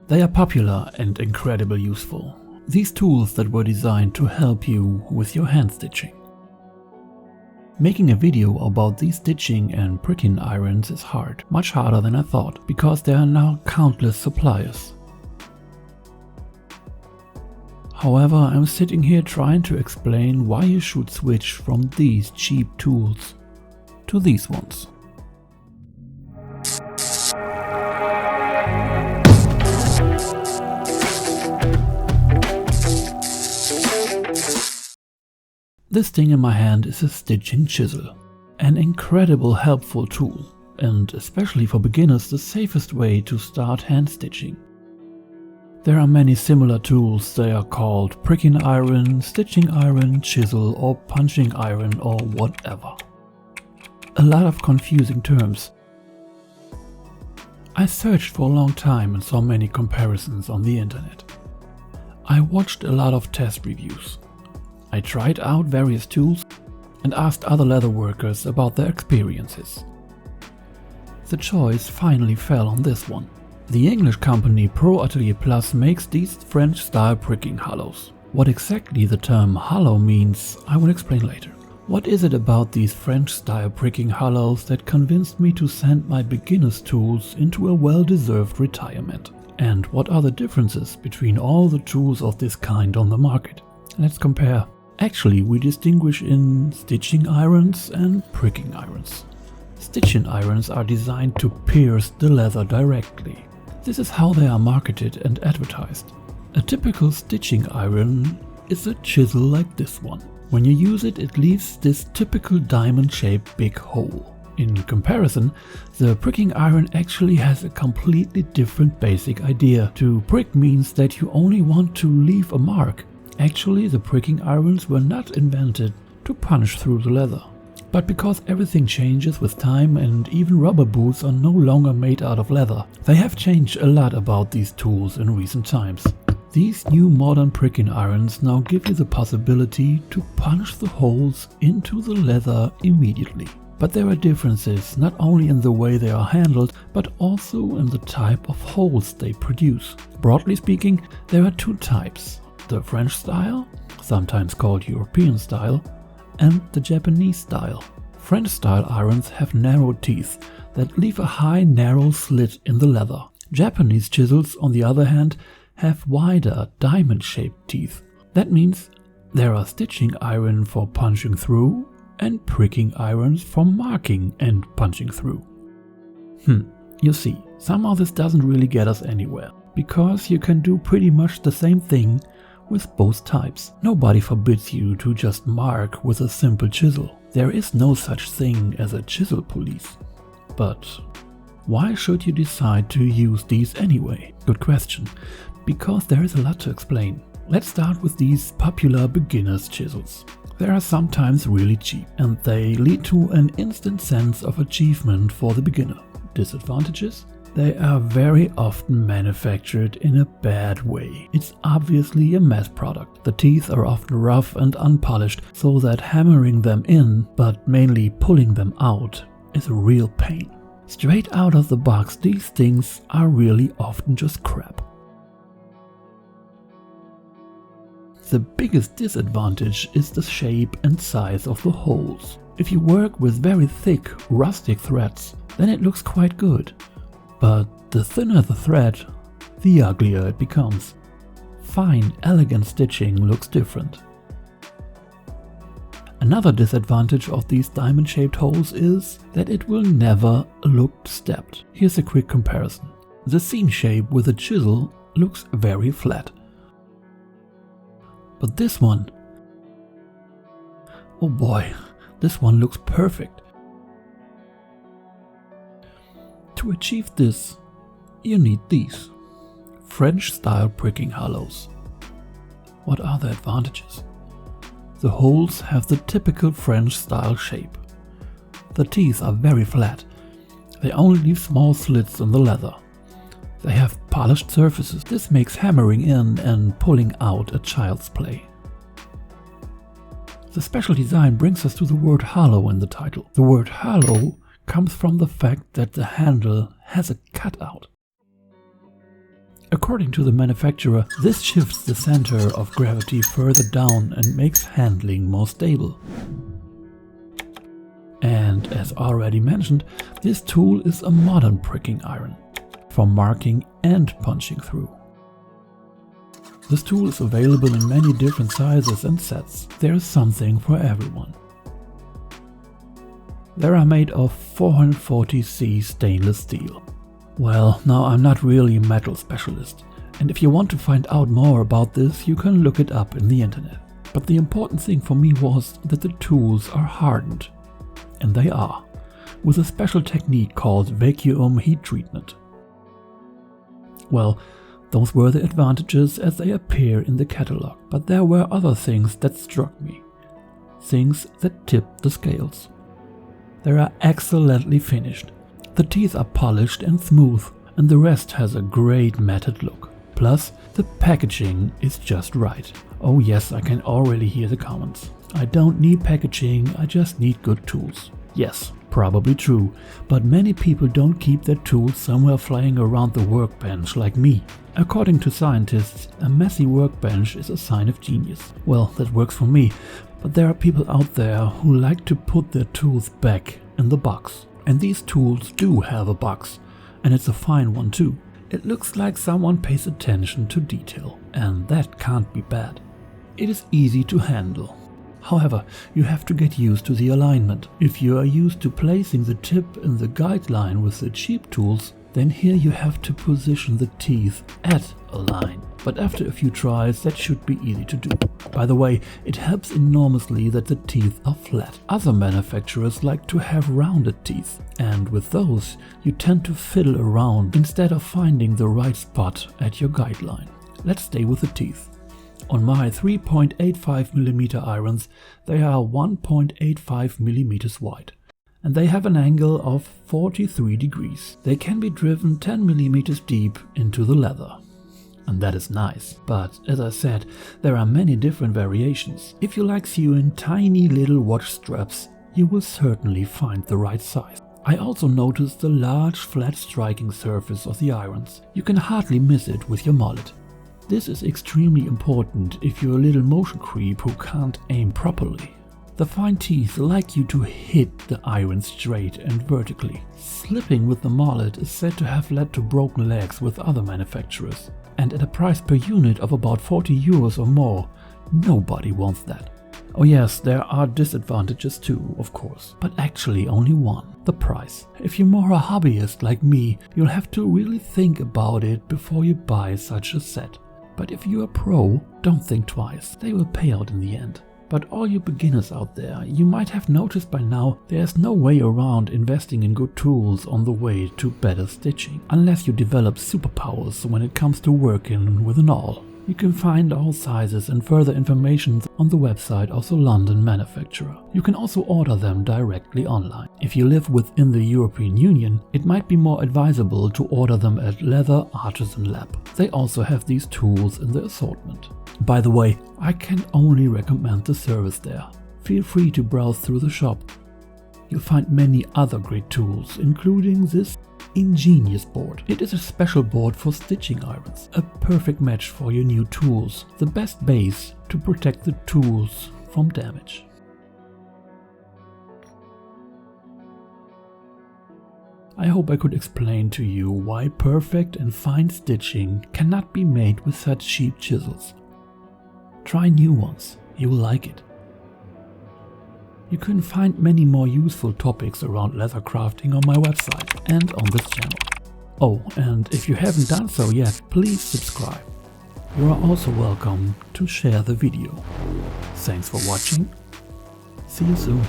They are popular and incredibly useful. These tools that were designed to help you with your hand stitching. Making a video about these stitching and pricking irons is hard, much harder than I thought, because there are now countless suppliers. However, I'm sitting here trying to explain why you should switch from these cheap tools to these ones. This thing in my hand is a stitching chisel, an incredible helpful tool, and especially for beginners the safest way to start hand stitching. There are many similar tools. They are called pricking iron, stitching iron, chisel or punching iron or whatever. A lot of confusing terms. I searched for a long time and saw many comparisons on the internet. I watched a lot of test reviews. I tried out various tools and asked other leather workers about their experiences. The choice finally fell on this one. The English company Pro Atellier Plus makes these French-style pricking hollows. What exactly the term hollow means, I will explain later. What is it about these French-style pricking hollows that convinced me to send my beginner's tools into a well-deserved retirement? And what are the differences between all the tools of this kind on the market? Let's compare. Actually, we distinguish in stitching irons and pricking irons. Stitching irons are designed to pierce the leather directly. This is how they are marketed and advertised. A typical stitching iron is a chisel like this one. When you use it, it leaves this typical diamond-shaped big hole. In comparison, the pricking iron actually has a completely different basic idea. To prick means that you only want to leave a mark. Actually, the pricking irons were not invented to punch through the leather. But because everything changes with time and even rubber boots are no longer made out of leather, they have changed a lot about these tools in recent times. These new modern pricking irons now give you the possibility to punch the holes into the leather immediately. But there are differences not only in the way they are handled, but also in the type of holes they produce. Broadly speaking, there are two types: the French style, sometimes called European style, and the Japanese style. French style irons have narrow teeth that leave a high narrow slit in the leather. Japanese chisels, on the other hand, have wider diamond-shaped teeth. That means there are stitching iron for punching through and pricking irons for marking and punching through. You see, somehow this doesn't really get us anywhere, because you can do pretty much the same thing with both types. Nobody forbids you to just mark with a simple chisel. There is no such thing as a chisel police. But why should you decide to use these anyway? Good question, because there is a lot to explain. Let's start with these popular beginner's chisels. They are sometimes really cheap and they lead to an instant sense of achievement for the beginner. Disadvantages? They are very often manufactured in a bad way. It's obviously a mass product. The teeth are often rough and unpolished, so that hammering them in, but mainly pulling them out, is a real pain. Straight out of the box, these things are really often just crap. The biggest disadvantage is the shape and size of the holes. If you work with very thick, rustic threads, then it looks quite good. But the thinner the thread, the uglier it becomes. Fine, elegant stitching looks different. Another disadvantage of these diamond-shaped holes is that it will never look stepped. Here's a quick comparison. The seam shape with a chisel looks very flat. But this one, oh boy, this one looks perfect. To achieve this, you need these French-style pricking hollows. What are the advantages? The holes have the typical French-style shape. The teeth are very flat. They only leave small slits in the leather. They have polished surfaces. This makes hammering in and pulling out a child's play. The special design brings us to the word hollow in the title. The word hollow comes from the fact that the handle has a cutout. According to the manufacturer, this shifts the center of gravity further down and makes handling more stable. And as already mentioned, this tool is a modern pricking iron, for marking and punching through. This tool is available in many different sizes and sets. There is something for everyone. They are made of 440C stainless steel. Well, now I'm not really a metal specialist, and if you want to find out more about this, you can look it up in the internet. But the important thing for me was that the tools are hardened. And they are, with a special technique called vacuum heat treatment. Well, those were the advantages as they appear in the catalog, but there were other things that struck me. Things that tipped the scales. They are excellently finished. The teeth are polished and smooth, and the rest has a great matted look. Plus, the packaging is just right. Oh yes, I can already hear the comments. I don't need packaging, I just need good tools. Yes, probably true, but many people don't keep their tools somewhere flying around the workbench like me. According to scientists, a messy workbench is a sign of genius. Well, that works for me, but there are people out there who like to put their tools back in the box. And these tools do have a box, and it's a fine one too. It looks like someone pays attention to detail, and that can't be bad. It is easy to handle. However, you have to get used to the alignment. If you are used to placing the tip in the guideline with the cheap tools, then here you have to position the teeth at a line. But after a few tries, that should be easy to do. By the way, it helps enormously that the teeth are flat. Other manufacturers like to have rounded teeth, and with those, you tend to fiddle around instead of finding the right spot at your guideline. Let's stay with the teeth. On my 3.85mm irons, they are 1.85mm wide, and they have an angle of 43 degrees. They can be driven 10mm deep into the leather. And that is nice. But as I said, there are many different variations. If you like sewing tiny little watch straps, you will certainly find the right size. I also noticed the large flat striking surface of the irons. You can hardly miss it with your mallet. This is extremely important if you're a little motion creep who can't aim properly. The fine teeth like you to hit the iron straight and vertically. Slipping with the mallet is said to have led to broken legs with other manufacturers. And at a price per unit of about 40 euros or more, nobody wants that. Oh yes, there are disadvantages too, of course, but actually only one: the price. If you're more a hobbyist like me, you'll have to really think about it before you buy such a set. But if you're a pro, don't think twice, they will pay out in the end. But all you beginners out there, you might have noticed by now there's no way around investing in good tools on the way to better stitching, unless you develop superpowers when it comes to working with an awl. You can find all sizes and further information on the website of the London manufacturer. You can also order them directly online. If you live within the European Union, it might be more advisable to order them at Leather Artisan Lab. They also have these tools in the assortment. By the way, I can only recommend the service there. Feel free to browse through the shop. You'll find many other great tools, including this ingenious board. It is a special board for stitching irons, a perfect match for your new tools, the best base to protect the tools from damage. I hope I could explain to you why perfect and fine stitching cannot be made with such cheap chisels. Try new ones, you will like it. You can find many more useful topics around leather crafting on my website and on this channel. Oh, and if you haven't done so yet, please subscribe. You are also welcome to share the video. Thanks for watching. See you soon.